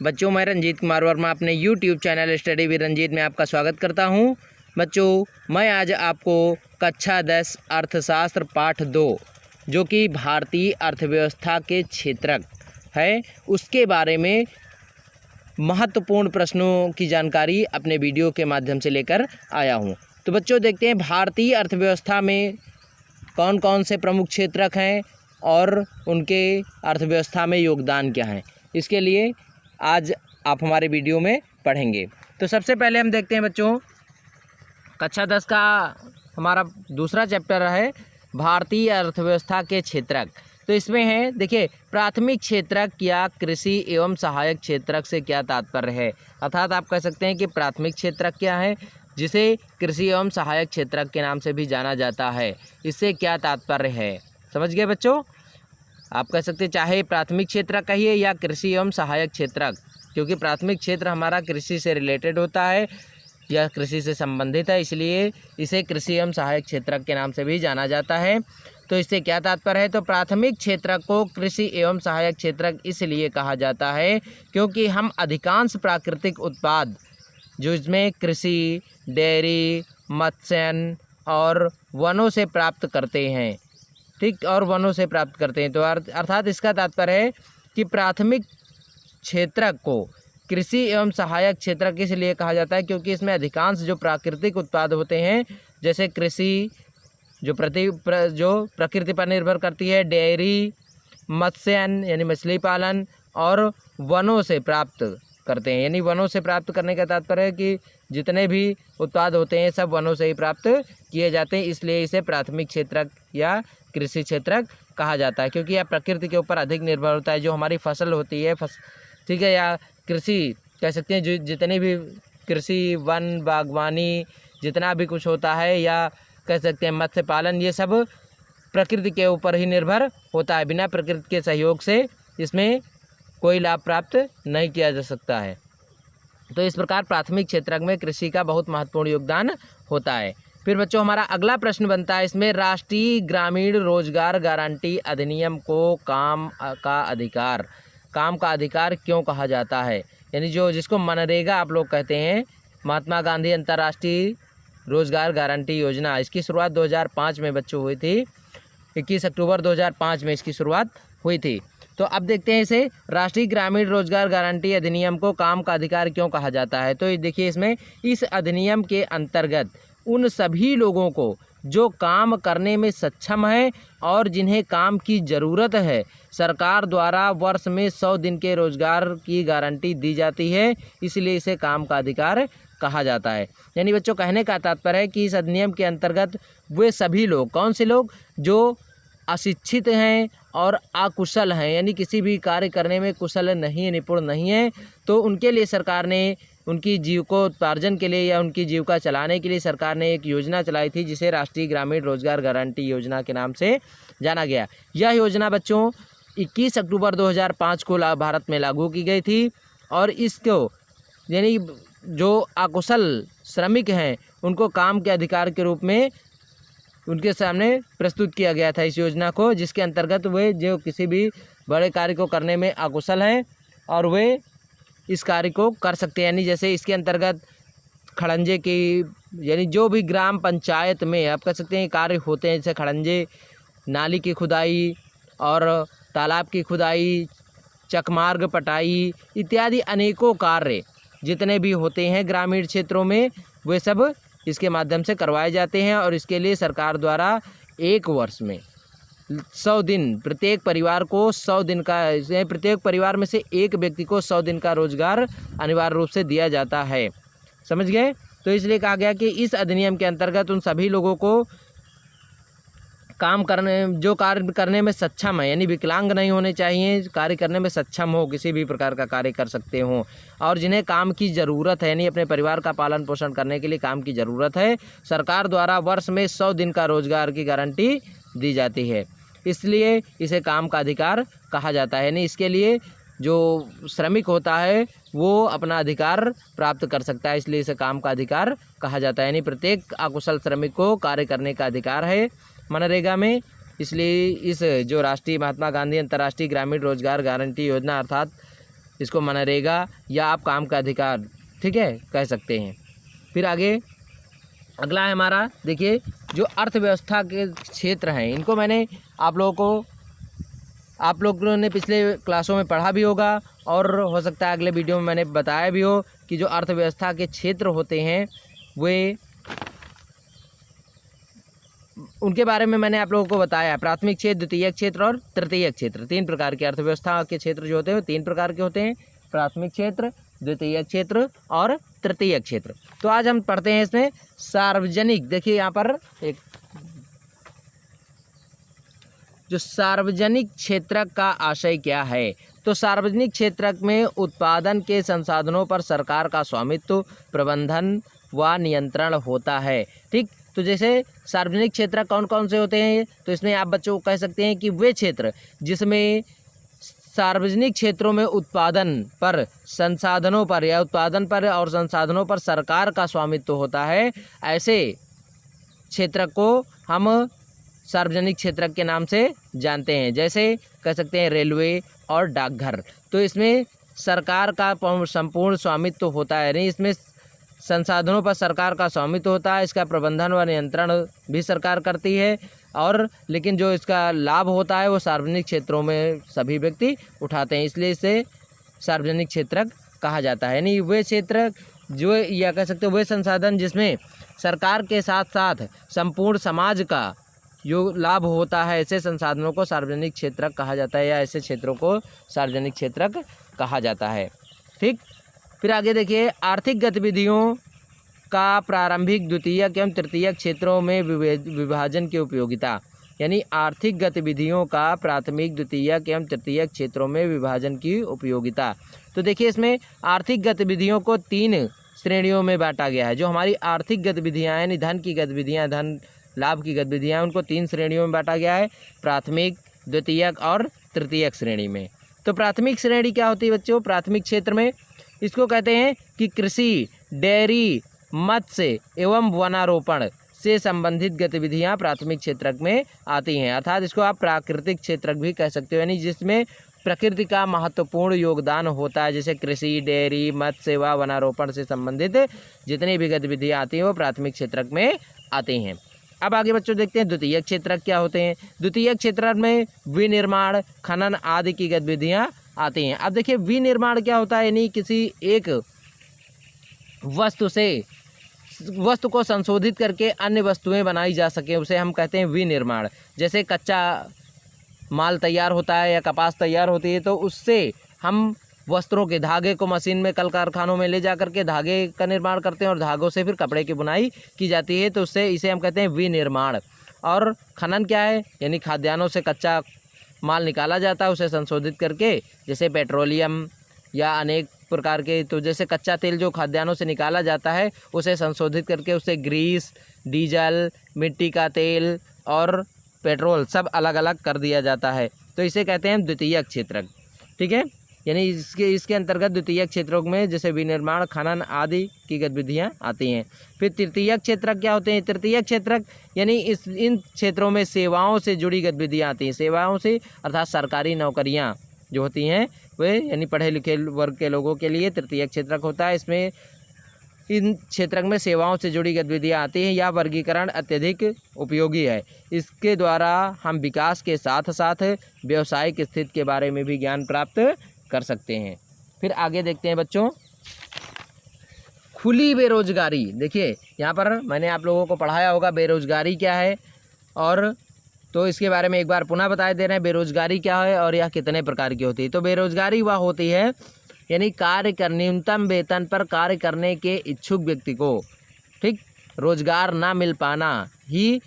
बच्चों, मैं रंजीत कुमार वर्मा अपने YouTube channel study with Ranjeet में आपका स्वागत करता हूं। बच्चों, मैं आज आपको कक्षा 10 अर्थशास्त्र पाठ 2 जो कि भारतीय अर्थव्यवस्था के क्षेत्रक है, उसके बारे में महत्वपूर्ण प्रश्नों की जानकारी अपने वीडियो के माध्यम से लेकर आया हूं। तो बच्चों, देखते हैं भारतीय अर्थव्यवस्था में कौन कौन से प्रमुख क्षेत्रक हैं और उनके अर्थव्यवस्था में योगदान क्या है। इसके लिए आज आप हमारे वीडियो में पढ़ेंगे। तो सबसे पहले हम देखते हैं बच्चों, कक्षा 10 का हमारा दूसरा चैप्टर है भारतीय अर्थव्यवस्था के क्षेत्रक। तो इसमें है, देखिए, प्राथमिक क्षेत्रक या कृषि एवं सहायक क्षेत्रक से क्या तात्पर्य है। अर्थात आप कह सकते हैं कि प्राथमिक क्षेत्रक क्या है, जिसे कृषि एवं सहायक क्षेत्रक के नाम से भी जाना जाता है। इससे क्या तात्पर्य है, समझ गए बच्चों। आप कह सकते हैं चाहे प्राथमिक क्षेत्रक कहिए या कृषि एवं सहायक क्षेत्रक, क्योंकि प्राथमिक क्षेत्र हमारा कृषि से रिलेटेड होता है या कृषि से संबंधित है, इसलिए इसे कृषि एवं सहायक क्षेत्रक के नाम से भी जाना जाता है। तो इससे क्या तात्पर्य है, तो प्राथमिक क्षेत्रक को कृषि एवं सहायक क्षेत्रक इसलिए कहा जाता है क्योंकि हम अधिकांश प्राकृतिक उत्पाद जो इसमें कृषि, डेयरी, मत्स्य और वनों से प्राप्त करते हैं, ठीक, और वनों से प्राप्त करते हैं। तो अर्थात इसका तात्पर्य है कि प्राथमिक क्षेत्रक को कृषि एवं सहायक क्षेत्रक इसलिए कहा जाता है क्योंकि इसमें अधिकांश जो प्राकृतिक उत्पाद होते हैं, जैसे कृषि जो प्रकृति पर निर्भर करती है, डेयरी, मत्स्य यानी मछली पालन, और वनों से प्राप्त करते हैं। यानी वनों से प्राप्त करने का तात्पर्य है कि जितने भी उत्पाद होते हैं सब वनों से ही प्राप्त किए जाते हैं, इसलिए इसे प्राथमिक क्षेत्रक या कृषि क्षेत्रक कहा जाता है, क्योंकि यह प्रकृति के ऊपर अधिक निर्भर होता है। जो हमारी फसल होती है ठीक है, या कृषि कह सकते हैं, जो जितनी भी कृषि, वन, बागवानी, जितना भी कुछ होता है, या कह सकते हैं मत्स्य पालन, ये सब प्रकृति के ऊपर ही निर्भर होता है। बिना प्रकृति के सहयोग से इसमें कोई लाभ प्राप्त नहीं किया जा सकता है। तो इस प्रकार प्राथमिक क्षेत्रक में कृषि का बहुत महत्वपूर्ण योगदान होता है। फिर बच्चों, हमारा अगला प्रश्न बनता है इसमें, राष्ट्रीय ग्रामीण रोजगार गारंटी अधिनियम को काम का अधिकार क्यों कहा जाता है। यानी जिसको मनरेगा आप लोग कहते हैं, महात्मा गांधी अंतर्राष्ट्रीय रोजगार गारंटी योजना, इसकी शुरुआत 2005 में बच्चों हुई थी। 21 अक्टूबर 2005 में इसकी शुरुआत हुई थी। तो अब देखते हैं इसे, राष्ट्रीय ग्रामीण रोजगार गारंटी अधिनियम को काम का अधिकार क्यों कहा जाता है। तो देखिए, इसमें इस अधिनियम के अंतर्गत उन सभी लोगों को जो काम करने में सक्षम है और जिन्हें काम की ज़रूरत है, सरकार द्वारा वर्ष में 100 दिन के रोजगार की गारंटी दी जाती है, इसलिए इसे काम का अधिकार कहा जाता है। यानी बच्चों, कहने का तात्पर्य है कि इस अधिनियम के अंतर्गत वे सभी लोग, कौन से लोग, जो अशिक्षित हैं और अकुशल हैं, यानी किसी भी कार्य करने में कुशल नहीं, निपुण नहीं है, तो उनके लिए सरकार ने उनकी जीविकोपार्जन के लिए या उनकी जीविका चलाने के लिए सरकार ने एक योजना चलाई थी, जिसे राष्ट्रीय ग्रामीण रोजगार गारंटी योजना के नाम से जाना गया। यह योजना बच्चों 21 अक्टूबर 2005 को भारत में लागू की गई थी, और इसको यानी जो अकुशल श्रमिक हैं उनको काम के अधिकार के रूप में उनके सामने प्रस्तुत किया गया था इस योजना को, जिसके अंतर्गत वे जो किसी भी बड़े कार्य को करने में अकुशल हैं और वे इस कार्य को कर सकते हैं। यानी जैसे इसके अंतर्गत खड़ंजे की, यानी जो भी ग्राम पंचायत में आप कह सकते हैं कार्य होते हैं, जैसे खड़ंजे, नाली की खुदाई और तालाब की खुदाई, चकमार्ग पटाई इत्यादि अनेकों कार्य जितने भी होते हैं ग्रामीण क्षेत्रों में, वे सब इसके माध्यम से करवाए जाते हैं। और इसके लिए सरकार द्वारा एक वर्ष में 100 दिन, प्रत्येक परिवार को 100 दिन का, प्रत्येक परिवार में से एक व्यक्ति को 100 दिन का रोजगार अनिवार्य रूप से दिया जाता है, समझ गए। तो इसलिए कहा गया कि इस अधिनियम के अंतर्गत उन सभी लोगों को जो कार्य करने में सक्षम है, यानी विकलांग नहीं होने चाहिए, कार्य करने में सक्षम हो, किसी भी प्रकार का कार्य कर सकते हो, और जिन्हें काम की ज़रूरत है, यानी अपने परिवार का पालन पोषण करने के लिए काम की ज़रूरत है, सरकार द्वारा वर्ष में 100 दिन का रोजगार की गारंटी दी जाती है, इसलिए इसे काम का अधिकार कहा जाता है। यानी इसके लिए जो श्रमिक होता है वो अपना अधिकार प्राप्त कर सकता है, इसलिए इसे काम का अधिकार कहा जाता है। यानी प्रत्येक अकुशल श्रमिक को कार्य करने का अधिकार है मनरेगा में, इसलिए इस जो राष्ट्रीय महात्मा गांधी अंतर्राष्ट्रीय ग्रामीण रोजगार गारंटी योजना, अर्थात इसको मनरेगा या आप काम का अधिकार, ठीक है, कह सकते हैं। फिर आगे अगला है हमारा, देखिए जो अर्थव्यवस्था के क्षेत्र हैं, इनको मैंने आप लोगों ने पिछले क्लासों में पढ़ा भी होगा और हो सकता है अगले वीडियो में मैंने बताया भी हो कि जो अर्थव्यवस्था के क्षेत्र होते हैं वे, उनके बारे में मैंने आप लोगों को बताया। प्राथमिक क्षेत्र, द्वितीयक क्षेत्र और तृतीयक क्षेत्र, 3 प्रकार के अर्थव्यवस्था के क्षेत्र जो होते हैं 3 प्रकार के होते हैं, प्राथमिक क्षेत्र, द्वितीयक क्षेत्र और तृतीयक क्षेत्र। तो आज हम पढ़ते हैं इसमें सार्वजनिक। देखिए यहाँ पर एक जो सार्वजनिक क्षेत्र का आशय क्या है, तो सार्वजनिक क्षेत्र में उत्पादन के संसाधनों पर सरकार का स्वामित्व, प्रबंधन व नियंत्रण होता है। ठीक, तो जैसे सार्वजनिक क्षेत्र कौन कौन से होते हैं, तो इसमें आप बच्चों को कह सकते हैं कि वे क्षेत्र जिसमें सार्वजनिक क्षेत्रों में उत्पादन पर, संसाधनों पर या उत्पादन पर और संसाधनों पर सरकार का स्वामित्व होता है, ऐसे क्षेत्र को हम सार्वजनिक क्षेत्र के नाम से जानते हैं। जैसे कह सकते हैं रेलवे और डाकघर, तो इसमें सरकार का संपूर्ण स्वामित्व होता है, यानी इसमें संसाधनों पर सरकार का स्वामित्व होता है, इसका प्रबंधन व नियंत्रण भी सरकार करती है, और लेकिन जो इसका लाभ होता है वो सार्वजनिक क्षेत्रों में सभी व्यक्ति उठाते हैं, इसलिए इसे सार्वजनिक क्षेत्र कहा जाता है। यानी वे क्षेत्र जो, या कह सकते हो वे संसाधन जिसमें सरकार के साथ साथ संपूर्ण समाज का जो लाभ होता है, ऐसे संसाधनों को सार्वजनिक क्षेत्र कहा जाता है, या ऐसे क्षेत्रों को सार्वजनिक क्षेत्र कहा जाता है। ठीक, फिर आगे देखिए आर्थिक गतिविधियों का प्रारंभिक, द्वितीयक एवं तृतीयक क्षेत्रों में विभाजन की उपयोगिता, यानी आर्थिक गतिविधियों का प्राथमिक, द्वितीयक एवं तृतीयक क्षेत्रों में विभाजन की उपयोगिता। तो देखिए इसमें आर्थिक गतिविधियों को 3 श्रेणियों में बांटा गया है। जो हमारी आर्थिक गतिविधियाँ यानी धन की गतिविधियाँ, धन लाभ की गतिविधियाँ, उनको 3 श्रेणियों में बांटा गया है, प्राथमिक, द्वितीयक और तृतीयक श्रेणी में। तो प्राथमिक श्रेणी क्या होती है बच्चों? प्राथमिक क्षेत्र में इसको कहते हैं कि कृषि, डेयरी, मत्स्य एवं वनारोपण से संबंधित गतिविधियां प्राथमिक क्षेत्र में आती हैं, अर्थात इसको आप प्राकृतिक क्षेत्र भी कह सकते हो, यानी जिसमें प्रकृति का महत्वपूर्ण योगदान होता है, जैसे कृषि, डेयरी, मत्स्य व वनारोपण से संबंधित जितनी भी गतिविधियां आती हैं वो प्राथमिक क्षेत्र में आती हैं। अब आगे बच्चों देखते हैं द्वितीय क्षेत्र क्या होते हैं। द्वितीय क्षेत्र में विनिर्माण, खनन आदि की गतिविधियां आती हैं। अब देखिए विनिर्माण क्या होता है, यानी किसी एक वस्तु को संशोधित करके अन्य वस्तुएं बनाई जा सके, उसे हम कहते हैं विनिर्माण। जैसे कच्चा माल तैयार होता है या कपास तैयार होती है, तो उससे हम वस्त्रों के धागे को मशीन में, कल कारखानों में ले जा करके धागे का निर्माण करते हैं और धागों से फिर कपड़े की बुनाई की जाती है, तो उससे इसे हम कहते हैं विनिर्माण। और खनन क्या है, यानी खाद्यान्नों से कच्चा माल निकाला जाता है उसे संशोधित करके, जैसे पेट्रोलियम या अनेक प्रकार के, तो जैसे कच्चा तेल जो खाद्यान्नों से निकाला जाता है उसे संशोधित करके उससे ग्रीस, डीजल, मिट्टी का तेल और पेट्रोल सब अलग अलग कर दिया जाता है, तो इसे कहते हैं द्वितीयक क्षेत्र। ठीक है, यानी इसके अंतर्गत द्वितीयक क्षेत्रों में जैसे विनिर्माण, खनन आदि की गतिविधियाँ आती हैं। फिर तृतीयक क्षेत्र क्या होते हैं? तृतीयक क्षेत्र यानी इन क्षेत्रों में सेवाओं से जुड़ी गतिविधियाँ आती हैं। सेवाओं से अर्थात सरकारी नौकरियाँ जो होती हैं वे, यानी पढ़े लिखे वर्ग के लोगों के लिए तृतीयक क्षेत्र होता है। इसमें इन क्षेत्र में सेवाओं से जुड़ी गतिविधियाँ आती हैं। यह वर्गीकरण अत्यधिक उपयोगी है। इसके द्वारा हम विकास के साथ साथ व्यावसायिक स्थिति के बारे में भी ज्ञान प्राप्त कर सकते हैं। फिर आगे देखते हैं बच्चों खुली बेरोजगारी। देखिए यहाँ पर मैंने आप लोगों को पढ़ाया होगा बेरोजगारी क्या है, और तो इसके बारे में एक बार पुनः बता दे रहे हैं बेरोजगारी क्या है और यह कितने प्रकार की होती है। तो बेरोजगारी वह होती है यानी न्यूनतम वेतन पर कार्य करने के इच्छुक व्यक्ति को, ठीक, रोजगार ना मिल पाना ही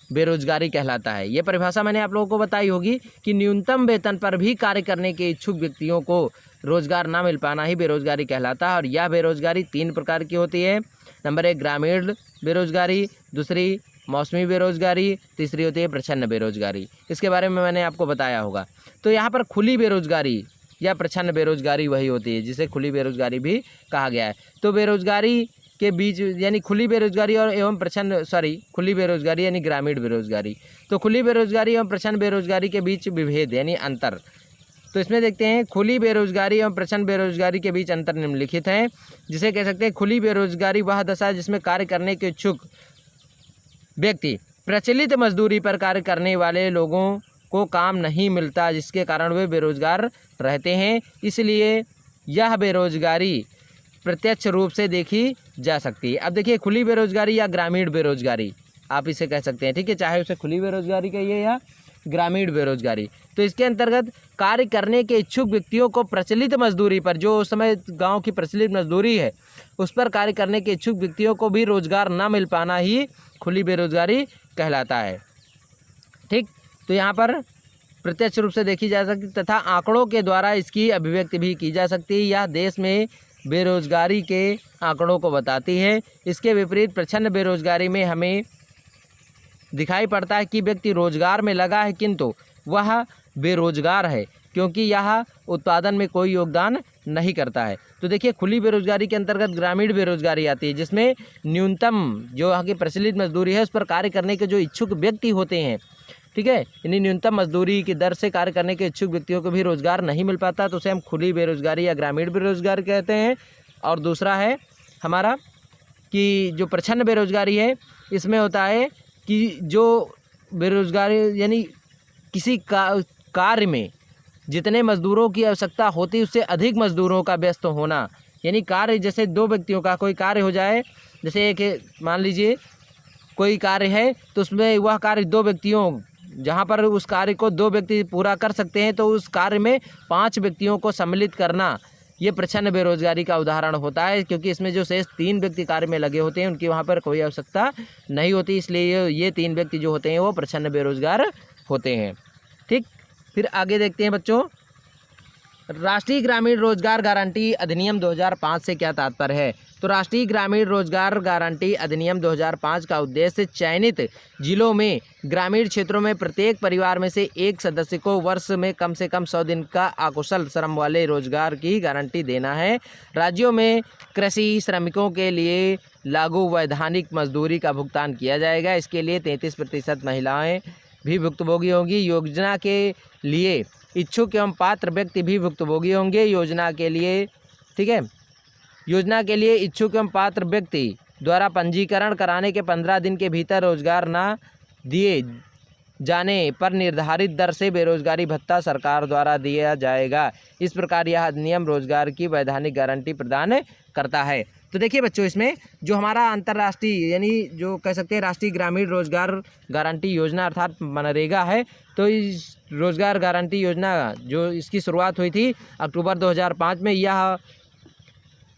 बेरोजगारी कहलाता है। ये परिभाषा मैंने आप लोगों को बताई होगी कि न्यूनतम वेतन पर भी कार्य करने के इच्छुक व्यक्तियों को रोजगार ना मिल पाना ही बेरोजगारी कहलाता है। और यह बेरोजगारी 3 प्रकार की होती है। नंबर 1 ग्रामीण बेरोजगारी, दूसरी मौसमी बेरोजगारी, तीसरी होती है प्रच्छन्न बेरोजगारी। इसके बारे में मैंने आपको बताया होगा। तो यहाँ पर खुली बेरोजगारी या प्रच्छन्न बेरोजगारी वही होती है जिसे खुली बेरोजगारी भी कहा गया है। तो बेरोजगारी के बीच यानी खुली बेरोजगारी और एवं खुली बेरोजगारी यानी ग्रामीण बेरोजगारी। तो खुली बेरोजगारी एवं प्रच्छन्न बेरोजगारी के बीच विभेद यानी अंतर तो इसमें देखते हैं खुली बेरोजगारी एवं प्रचंड बेरोजगारी के बीच अंतर निम्नलिखित है। जिसे कह सकते हैं खुली बेरोजगारी वह दशा है जिसमें कार्य करने के इच्छुक व्यक्ति प्रचलित मजदूरी पर कार्य करने वाले लोगों को काम नहीं मिलता, जिसके कारण वे बेरोजगार रहते हैं। इसलिए यह बेरोजगारी प्रत्यक्ष रूप से देखी जा सकती है। अब देखिए खुली बेरोजगारी या ग्रामीण बेरोजगारी आप इसे कह सकते हैं, ठीक है, चाहे उसे खुली बेरोजगारी कहिए या ग्रामीण बेरोजगारी। तो इसके अंतर्गत कार्य करने के इच्छुक व्यक्तियों को प्रचलित मजदूरी पर, जो उस समय गांव की प्रचलित मजदूरी है उस पर कार्य करने के इच्छुक व्यक्तियों को भी रोजगार न मिल पाना ही खुली बेरोजगारी कहलाता है। ठीक, तो यहाँ पर प्रत्यक्ष रूप से देखी जा सकती तथा आंकड़ों के द्वारा इसकी अभिव्यक्ति भी की जा सकती है। यह देश में बेरोजगारी के आंकड़ों को बताती है। इसके विपरीत प्रचंड बेरोजगारी में हमें दिखाई पड़ता है कि व्यक्ति रोजगार में लगा है किंतु वह बेरोजगार है, क्योंकि यह उत्पादन में कोई योगदान नहीं करता है। तो देखिए खुली बेरोजगारी के अंतर्गत ग्रामीण बेरोजगारी आती है, जिसमें न्यूनतम जो यहाँ की प्रचलित मजदूरी है उस पर कार्य करने के जो इच्छुक व्यक्ति होते हैं, ठीक है, यानी न्यूनतम मजदूरी की दर से कार्य करने के इच्छुक व्यक्तियों को भी रोजगार नहीं मिल पाता, तो उसे हम खुली बेरोजगारी या ग्रामीण बेरोजगारी कहते हैं। और दूसरा है हमारा कि जो प्रचंड बेरोजगारी है, इसमें होता है कि जो बेरोजगारी यानी किसी कार्य में जितने मजदूरों की आवश्यकता होती है उससे अधिक मजदूरों का व्यस्त होना, यानी कार्य जैसे दो व्यक्तियों का कोई कार्य हो जाए, जैसे एक मान लीजिए कोई कार्य है तो उसमें वह कार्य दो व्यक्तियों, जहाँ पर उस कार्य को दो व्यक्ति पूरा कर सकते हैं तो उस कार्य में 5 व्यक्तियों को सम्मिलित करना, ये प्रचंड बेरोजगारी का उदाहरण होता है, क्योंकि इसमें जो शेष 3 व्यक्ति कार्य में लगे होते हैं उनकी वहाँ पर कोई आवश्यकता नहीं होती, इसलिए ये 3 व्यक्ति जो होते हैं वो प्रचंड बेरोजगार होते हैं। ठीक, फिर आगे देखते हैं बच्चों, राष्ट्रीय ग्रामीण रोजगार गारंटी अधिनियम 2005 से क्या तात्पर्य है। तो राष्ट्रीय ग्रामीण रोजगार गारंटी अधिनियम 2005 का उद्देश्य चयनित जिलों में ग्रामीण क्षेत्रों में प्रत्येक परिवार में से एक सदस्य को वर्ष में कम से कम 100 दिन का अकुशल श्रम वाले रोजगार की गारंटी देना है। राज्यों में कृषि श्रमिकों के लिए लागू वैधानिक मजदूरी का भुगतान किया जाएगा। इसके लिए 33% महिलाएं भी भुक्तभोगी होंगी। योजना के लिए इच्छुक एवं पात्र व्यक्ति भी भुक्तभोगी होंगे। योजना के लिए, ठीक है, योजना के लिए इच्छुक एवं पात्र व्यक्ति द्वारा पंजीकरण कराने के 15 दिन के भीतर रोजगार न दिए जाने पर निर्धारित दर से बेरोजगारी भत्ता सरकार द्वारा दिया जाएगा। इस प्रकार यह अधिनियम रोजगार की वैधानिक गारंटी प्रदान करता है। तो देखिए बच्चों, इसमें जो हमारा अंतर्राष्ट्रीय यानी जो कह सकते हैं राष्ट्रीय ग्रामीण रोजगार गारंटी योजना अर्थात मनरेगा है, तो इस रोजगार गारंटी योजना जो इसकी शुरुआत हुई थी अक्टूबर 2005 में, यह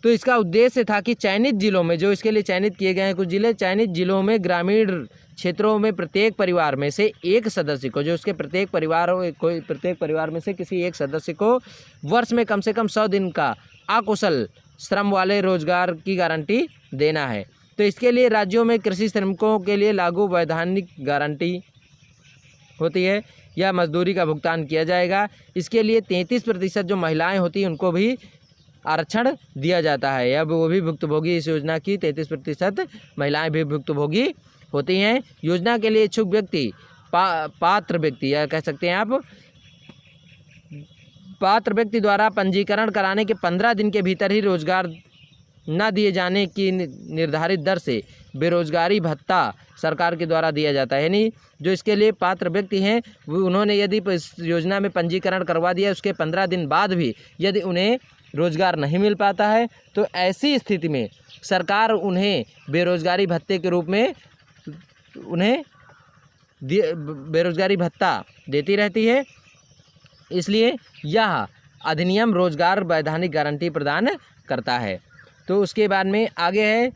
तो इसका उद्देश्य था कि चयनित जिलों में, जो इसके लिए चयनित किए गए हैं कुछ जिले, चयनित जिलों में ग्रामीण क्षेत्रों में प्रत्येक परिवार में से एक सदस्य को, जो उसके प्रत्येक परिवार में से किसी एक सदस्य को वर्ष में कम से कम 100 दिन का अकुशल श्रम वाले रोजगार की गारंटी देना है। तो इसके लिए राज्यों में कृषि श्रमिकों के लिए लागू वैधानिक गारंटी होती है या मजदूरी का भुगतान किया जाएगा। इसके लिए 33% जो महिलाएं होती हैं उनको भी आरक्षण दिया जाता है, अब वो भी भुक्तभोगी इस योजना की 33% महिलाएं भी भुक्तभोगी होती हैं। योजना के लिए इच्छुक व्यक्ति पात्र व्यक्ति या कह सकते हैं आप पात्र व्यक्ति द्वारा पंजीकरण कराने के 15 दिन के भीतर ही रोजगार न दिए जाने की निर्धारित दर से बेरोजगारी भत्ता सरकार के द्वारा दिया जाता है। यानी जो इसके लिए पात्र व्यक्ति हैं उन्होंने यदि इस योजना में पंजीकरण करवा दिया, उसके 15 दिन बाद भी यदि उन्हें रोजगार नहीं मिल पाता है तो ऐसी स्थिति में सरकार उन्हें बेरोजगारी भत्ते के रूप में उन्हें बेरोजगारी भत्ता देती रहती है। इसलिए यह अधिनियम रोजगार वैधानिक गारंटी प्रदान करता है। तो उसके बाद में आगे है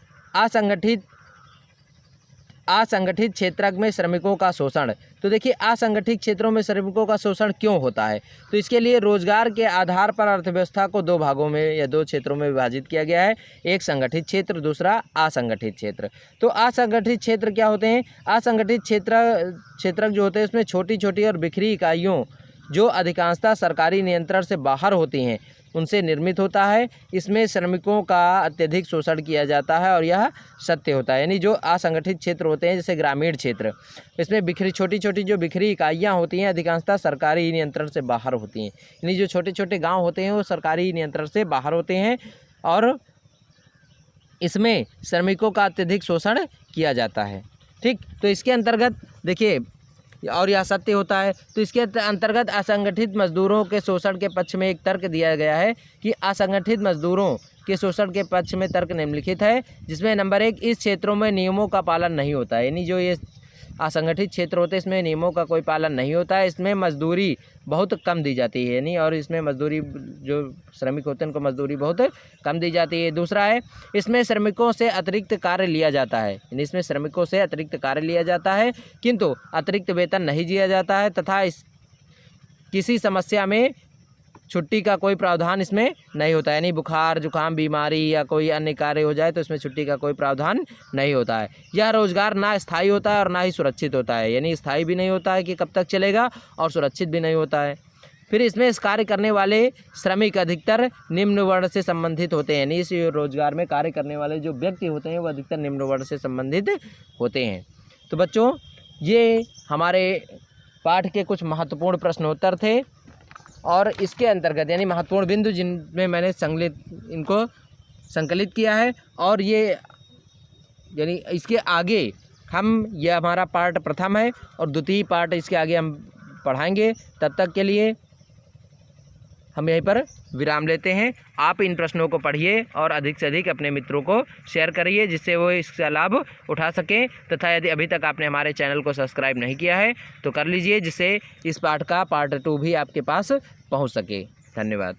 असंगठित क्षेत्र में श्रमिकों का शोषण। तो देखिए असंगठित क्षेत्रों में श्रमिकों का शोषण क्यों होता है, तो इसके लिए रोजगार के आधार पर अर्थव्यवस्था को 2 भागों में या 2 क्षेत्रों में विभाजित किया गया है, एक संगठित क्षेत्र, दूसरा असंगठित क्षेत्र। तो असंगठित क्षेत्र क्या होते हैं, असंगठित क्षेत्र जो होते हैं उसमें छोटी छोटी और बिखरी इकाइयों जो अधिकांशतः सरकारी नियंत्रण से बाहर होती हैं उनसे निर्मित होता है। इसमें श्रमिकों का अत्यधिक शोषण किया जाता है और यह सत्य होता है। यानी जो असंगठित क्षेत्र होते हैं जैसे ग्रामीण क्षेत्र, इसमें बिखरी छोटी छोटी जो बिखरी इकाइयाँ होती हैं अधिकांशतः सरकारी नियंत्रण से बाहर होती हैं। यानी जो छोटे छोटे गाँव होते हैं वो सरकारी नियंत्रण से बाहर होते हैं और इसमें श्रमिकों का अत्यधिक शोषण किया जाता है। ठीक, तो इसके अंतर्गत देखिए, और यह सत्य होता है। तो इसके अंतर्गत असंगठित मजदूरों के शोषण के पक्ष में एक तर्क दिया गया है कि असंगठित मजदूरों के शोषण के पक्ष में तर्क निम्नलिखित है, जिसमें नंबर 1, इस क्षेत्रों में नियमों का पालन नहीं होता है। यानी जो ये असंगठित क्षेत्र होते हैं इसमें नियमों का कोई पालन नहीं होता है। इसमें मजदूरी बहुत कम दी जाती है, यानी और इसमें मजदूरी जो श्रमिक होते हैं उनको मजदूरी बहुत कम दी जाती है। दूसरा है, इसमें श्रमिकों से अतिरिक्त कार्य लिया जाता है। यानी इसमें श्रमिकों से अतिरिक्त कार्य लिया जाता है किंतु अतिरिक्त वेतन नहीं दिया जाता है तथा किसी समस्या में छुट्टी का कोई प्रावधान इसमें नहीं होता है। यानी बुखार जुकाम बीमारी या कोई अन्य कार्य हो जाए तो इसमें छुट्टी का कोई प्रावधान नहीं होता है। यह रोजगार ना स्थायी होता है और ना ही सुरक्षित होता है। यानी स्थायी भी नहीं होता है कि कब तक चलेगा और सुरक्षित भी नहीं होता है। फिर इसमें इस कार्य करने वाले श्रमिक अधिकतर निम्न वर्ण से संबंधित होते हैं। यानी इस रोजगार में कार्य करने वाले जो व्यक्ति होते हैं वो अधिकतर निम्न वर्ण से संबंधित होते हैं। तो बच्चों, ये हमारे पाठ के कुछ महत्वपूर्ण प्रश्नोत्तर थे और इसके अंतर्गत यानी महत्वपूर्ण बिंदु जिनमें मैंने इनको संकलित किया है। और ये यानी इसके आगे ये हमारा पार्ट प्रथम है और द्वितीय पार्ट इसके आगे हम पढ़ाएंगे। तब तक के लिए हम यहीं पर विराम लेते हैं। आप इन प्रश्नों को पढ़िए और अधिक से अधिक अपने मित्रों को शेयर करिए जिससे वो इसका लाभ उठा सकें, तथा यदि अभी तक आपने हमारे चैनल को सब्सक्राइब नहीं किया है तो कर लीजिए, जिससे इस पाठ का पार्ट 2 भी आपके पास पहुंच सके। धन्यवाद।